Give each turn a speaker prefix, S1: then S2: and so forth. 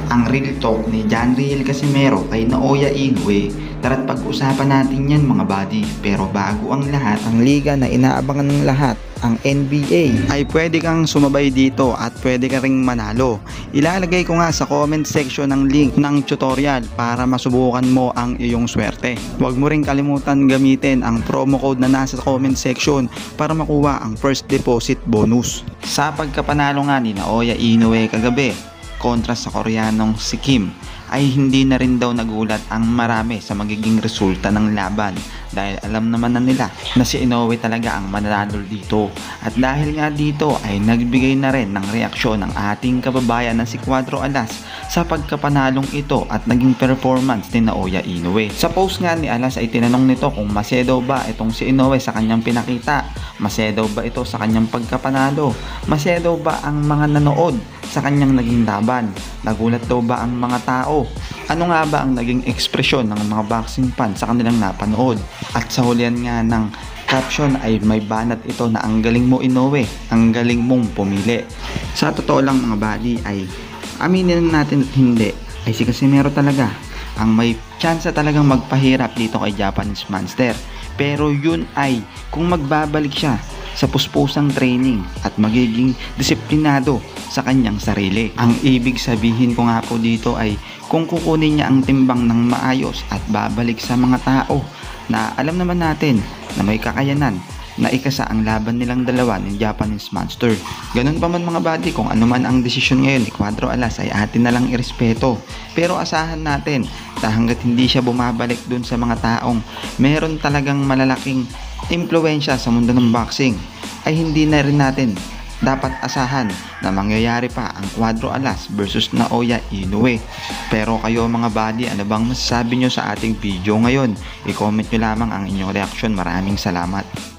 S1: ang real talk ni John Riel Casimero kay Naoya Inoue. Tara't pag-usapan natin yan mga buddy. Pero bago ang lahat, ang liga na inaabangan ng lahat, ang NBA, ay pwede kang sumabay dito at pwede ka ring manalo. Ilalagay ko nga sa comment section ng link ng tutorial para masubukan mo ang iyong swerte. Huwag mo ring kalimutan gamitin ang promo code na nasa comment section para makuha ang first deposit bonus. Sa pagkapanalo nga ni Naoya Inoue kagabi kontra sa Koreanong si Kim, ay hindi na rin daw nagulat ang marami sa magiging resulta ng laban dahil alam naman na nila na si Inoue talaga ang mananalo dito. At dahil nga dito ay nagbigay na rin ng reaksyon ng ating kababayan na si Cuadro Alas sa pagkapanalong ito at naging performance ni Naoya Inoue. Sa post nga ni Alas ay tinanong nito kung masaya daw ba itong si Inoue sa kanyang pinakita, masaya daw ba ito sa kanyang pagkapanalo, masaya daw ba ang mga nanood sa kanyang naging laban, nagulat daw ba ang mga tao, ano nga ba ang naging ekspresyon ng mga boxing fans sa kanilang napanood. At sa hulihan nga ng caption ay may banat ito na ang galing mo Inoue, ang galing mong pumili. Sa totoo lang mga buddy ay aminin natin at hindi ay si Casimero talaga ang may tsansa talagang magpahirap dito kay Japanese Monster. Pero yun ay kung magbabalik siya sa puspusang training at magiging disiplinado sa kanyang sarili. Ang ibig sabihin ko nga po dito ay kung kukunin niya ang timbang ng maayos at babalik sa mga tao na alam naman natin na may kakayanan na ikasa ang laban nilang dalawa ng Japanese Monster. Ganun pa man mga buddy, kung ano man ang desisyon ngayon ni Cuadro Alas ay atin na lang irespeto. Pero asahan natin na hanggat hindi siya bumabalik dun sa mga taong meron talagang malalaking impluensya sa mundo ng boxing, ay hindi na rin natin dapat asahan na mangyayari pa ang Cuadro Alas versus Naoya Inoue. Pero kayo mga buddy, ano bang masasabi nyo sa ating video ngayon? I-comment nyo lamang ang inyong reaksyon. Maraming salamat.